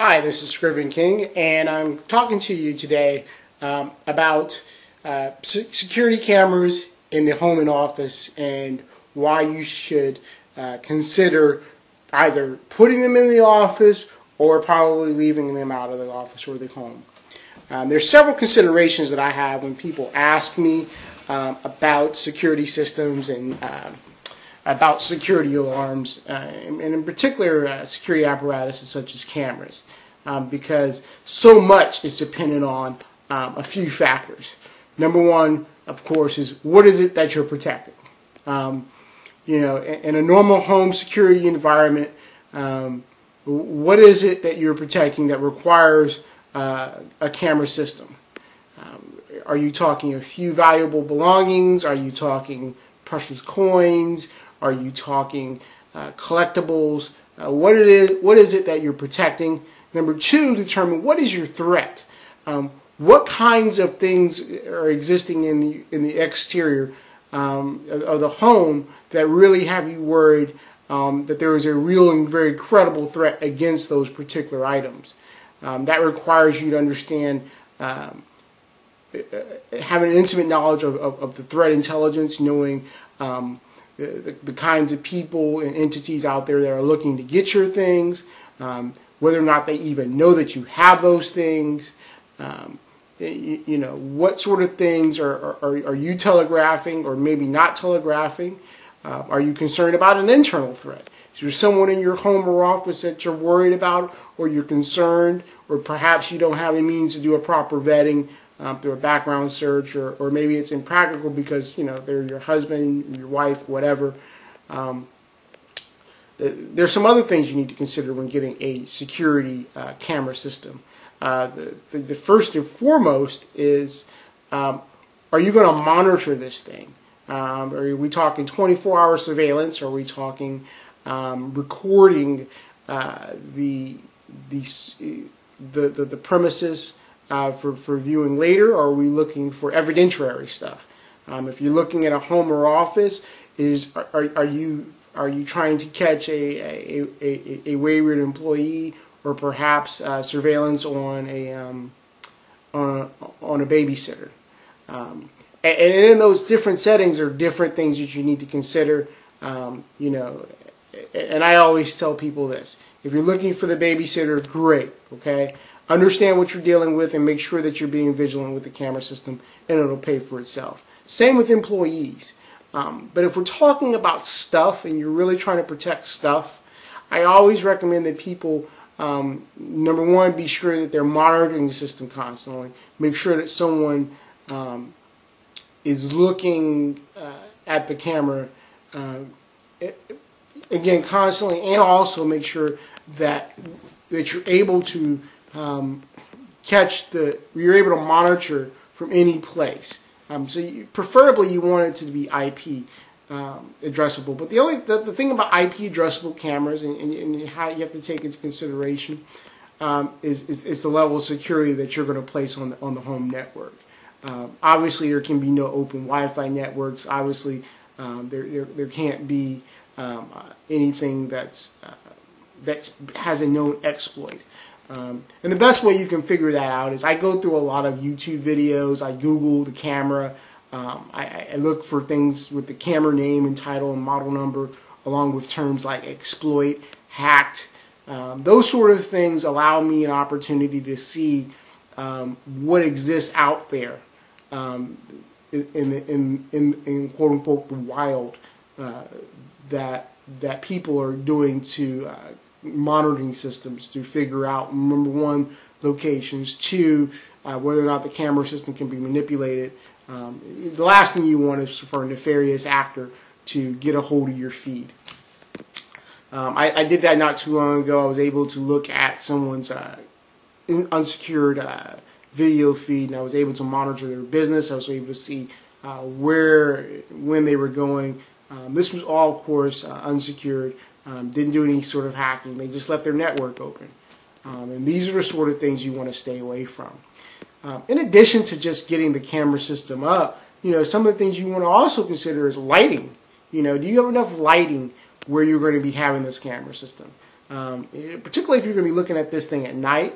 Hi, this is Scriven King, and I'm talking to you today about security cameras in the home and office and why you should consider either putting them in the office or probably leaving them out of the office or the home. There's several considerations that I have when people ask me about security systems and about security alarms, and in particular security apparatuses such as cameras, because so much is dependent on a few factors. Number one, of course, is what is it that you're protecting? In a normal home security environment, what is it that you're protecting that requires a camera system? Are you talking a few valuable belongings? Are you talking precious coins? Are you talking collectibles? What is it that you're protecting? Number two, determine what is your threat. What kinds of things are existing in the exterior of the home that really have you worried that there is a real and very credible threat against those particular items. That requires you to understand, having an intimate knowledge of the threat intelligence, knowing the kinds of people and entities out there that are looking to get your things, whether or not they even know that you have those things. What sort of things are you telegraphing or maybe not telegraphing? Are you concerned about an internal threat? Is there someone in your home or office that you're worried about, or you're concerned, or perhaps you don't have any means to do a proper vetting through a background search, or maybe it's impractical because they're your husband, your wife, whatever. There's some other things you need to consider when getting a security camera system. The first and foremost is, are you going to monitor this thing? Are we talking 24-hour surveillance? Are we talking recording the premises for viewing later? Or are we looking for evidentiary stuff? If you're looking at a home or office, are you trying to catch a wayward employee, or perhaps surveillance on a babysitter? And in those different settings are different things that you need to consider. And I always tell people this: if you're looking for the babysitter, great, okay? Understand what you're dealing with and make sure that you're being vigilant with the camera system, and it'll pay for itself. Same with employees. But if we're talking about stuff and you're really trying to protect stuff, I always recommend that people, number one, be sure that they're monitoring the system constantly. Make sure that someone is looking at the camera again constantly, and also make sure that you're able to you're able to monitor from any place. Preferably you want it to be IP addressable. But the thing about IP addressable cameras and how you have to take into consideration is the level of security that you're going to place on the home network. Obviously, there can be no open Wi-Fi networks. Obviously, there can't be anything that has a known exploit. And the best way you can figure that out is I go through a lot of YouTube videos. I Google the camera. I look for things with the camera name and title and model number, along with terms like exploit, hacked. Those sort of things allow me an opportunity to see what exists out there in quote unquote the wild that people are doing to monitoring systems to figure out, number one, locations, two, whether or not the camera system can be manipulated. The last thing you want is for a nefarious actor to get a hold of your feed. I did that not too long ago. I was able to look at someone's unsecured video feed, and I was able to monitor their business. I was able to see when they were going. This was all, of course, unsecured. Didn't do any sort of hacking. They just left their network open. And these are the sort of things you want to stay away from. In addition to just getting the camera system up, some of the things you want to also consider is lighting. Do you have enough lighting where you're going to be having this camera system? particularly if you're going to be looking at this thing at night.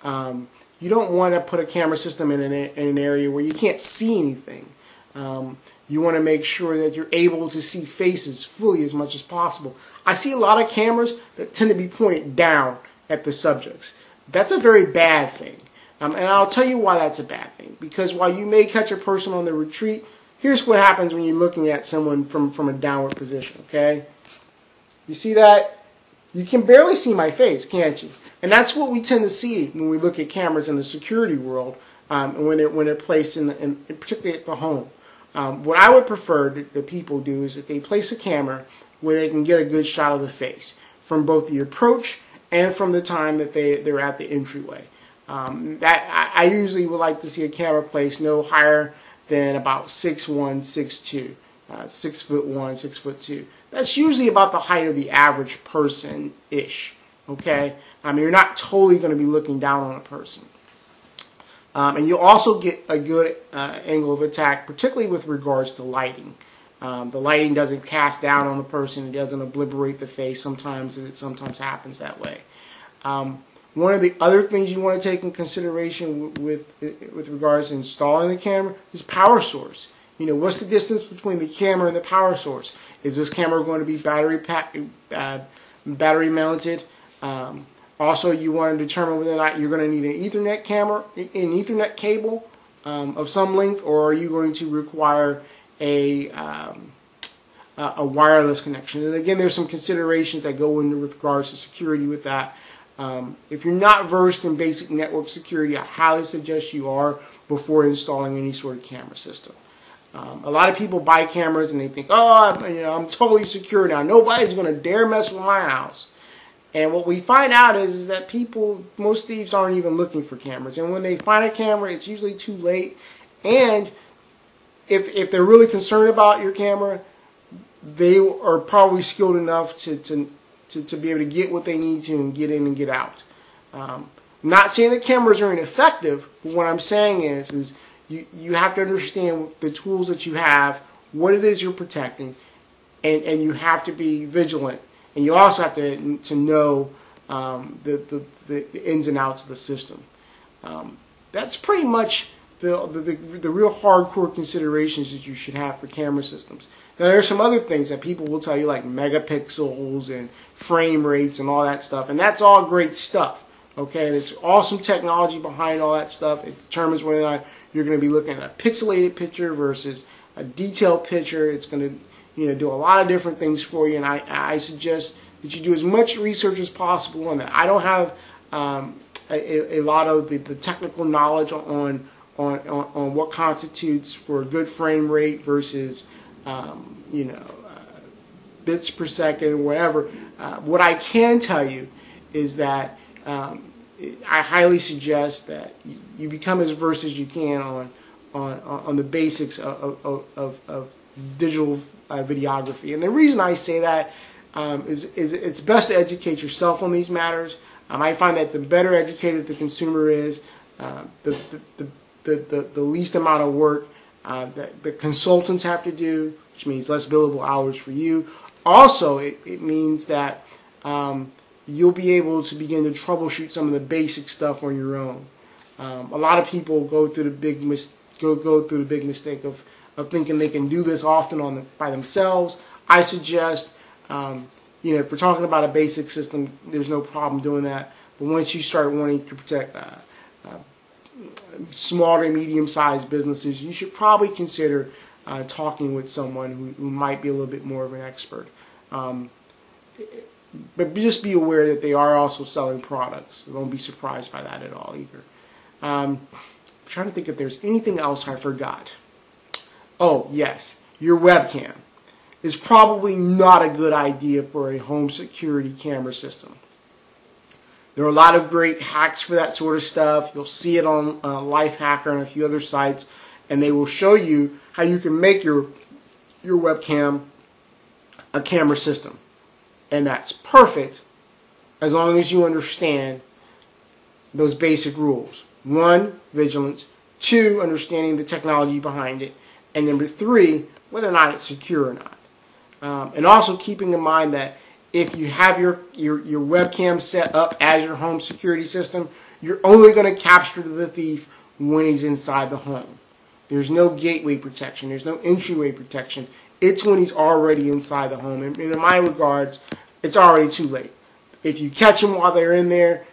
You don't want to put a camera system in an area where you can't see anything. You want to make sure that you're able to see faces fully as much as possible. I see a lot of cameras that tend to be pointed down at the subjects. That's a very bad thing. And I'll tell you why that's a bad thing. Because while you may catch a person on the retreat, here's what happens when you're looking at someone from a downward position, okay? You see that? You can barely see my face, can't you? And that's what we tend to see when we look at cameras in the security world, and when they're placed in particularly at the home. What I would prefer that people do is that they place a camera where they can get a good shot of the face from both the approach and from the time that they're at the entryway. I usually would like to see a camera placed no higher than about 6'1", 6'2", 6'1", 6'2". That's usually about the height of the average person-ish. Okay, you're not totally going to be looking down on a person, and you'll also get a good angle of attack, particularly with regards to lighting. The lighting doesn't cast down on the person; it doesn't obliterate the face. Sometimes it happens that way. One of the other things you want to take in consideration with regards to installing the camera is power source. You know, what's the distance between the camera and the power source? Is this camera going to be battery mounted? Also, you want to determine whether or not you're going to need an Ethernet cable of some length, or are you going to require a wireless connection. And again, there's some considerations that go into with regards to security with that. If you're not versed in basic network security, I highly suggest you are before installing any sort of camera system. A lot of people buy cameras and they think, oh, I'm totally secure now. Nobody's going to dare mess with my house. And what we find out is that most thieves aren't even looking for cameras. And when they find a camera, it's usually too late. And if they're really concerned about your camera, they are probably skilled enough to be able to get what they need to and get in and get out. I'm not saying that cameras are ineffective, but what I'm saying is you have to understand the tools that you have, what it is you're protecting, and you have to be vigilant. And you also have to know the ins and outs of the system. That's pretty much the real hardcore considerations that you should have for camera systems. Now, there are some other things that people will tell you, like megapixels and frame rates and all that stuff, and that's all great stuff. Okay, there's awesome technology behind all that stuff. It determines whether or not you're going to be looking at a pixelated picture versus a detailed picture. It's going to do a lot of different things for you, and I suggest that you do as much research as possible on that. I don't have a lot of the technical knowledge on what constitutes for a good frame rate versus bits per second, whatever. What I can tell you is that I highly suggest that you become as versed as you can on the basics of digital videography. And the reason I say that is it's best to educate yourself on these matters. I find that the better educated the consumer is, the least amount of work that the consultants have to do, which means less billable hours for you. Also, it means that you'll be able to begin to troubleshoot some of the basic stuff on your own. A lot of people go through the big mistake of thinking they can do this often by themselves. I suggest, if we're talking about a basic system, there's no problem doing that. But once you start wanting to protect small to medium-sized businesses, you should probably consider talking with someone who might be a little bit more of an expert. But just be aware that they are also selling products. Don't be surprised by that at all either. I'm trying to think if there's anything else I forgot. Oh, yes, your webcam is probably not a good idea for a home security camera system. There are a lot of great hacks for that sort of stuff. You'll see it on Lifehacker and a few other sites, and they will show you how you can make your webcam a camera system. And that's perfect as long as you understand those basic rules. 1, vigilance. 2, understanding the technology behind it. And number 3, whether or not it's secure or not. And also keeping in mind that if you have your webcam set up as your home security system, you're only going to capture the thief when he's inside the home. There's no gateway protection. There's no entryway protection. It's when he's already inside the home. And in my regards, it's already too late. If you catch them while they're in there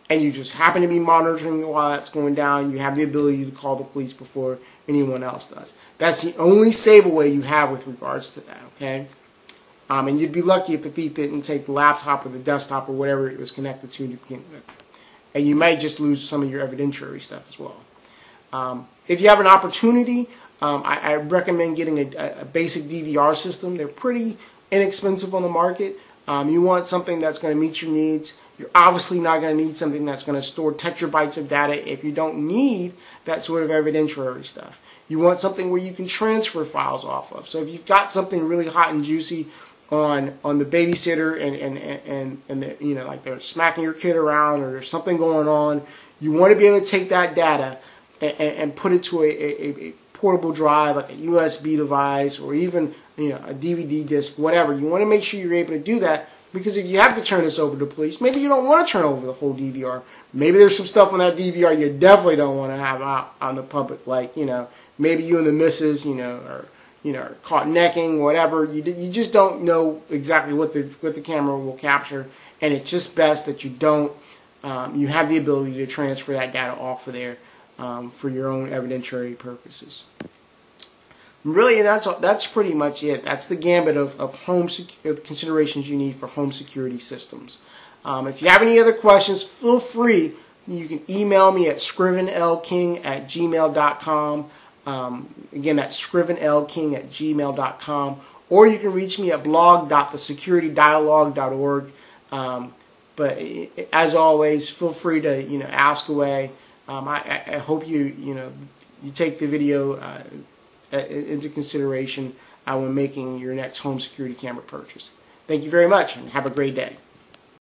and you just happen to be monitoring while that's going down, you have the ability to call the police before anyone else does. That's the only save away you have with regards to that, okay? And you'd be lucky if the thief didn't take the laptop or the desktop or whatever it was connected to begin with. And you might just lose some of your evidentiary stuff as well. If you have an opportunity, I recommend getting a basic DVR system. They're pretty inexpensive on the market. You want something that's going to meet your needs. You're obviously not going to need something that's going to store tetrabytes of data if you don't need that sort of evidentiary stuff. You want something where you can transfer files off of. So if you've got something really hot and juicy on the babysitter and the, you know, like they're smacking your kid around or there's something going on, you want to be able to take that data and put it to a portable drive, like a USB device or even, you know, a DVD disc, whatever. You want to make sure you're able to do that, because if you have to turn this over to police, maybe you don't want to turn over the whole DVR. Maybe there's some stuff on that DVR you definitely don't want to have out on the public, like, you know, maybe you and the missus, you know, are caught necking, whatever. You just don't know exactly what the camera will capture, and it's just best that you don't. You have the ability to transfer that data off of there for your own evidentiary purposes. Really, that's pretty much it. That's the gambit of considerations you need for home security systems. If you have any other questions, feel free. You can email me at scrivenlking@gmail.com. Again, that's scrivenlking@gmail.com. Or you can reach me at blog.thesecuritydialogue.org. But as always, feel free to, you know, ask away. I hope you take the video into consideration when making your next home security camera purchase. Thank you very much, and have a great day.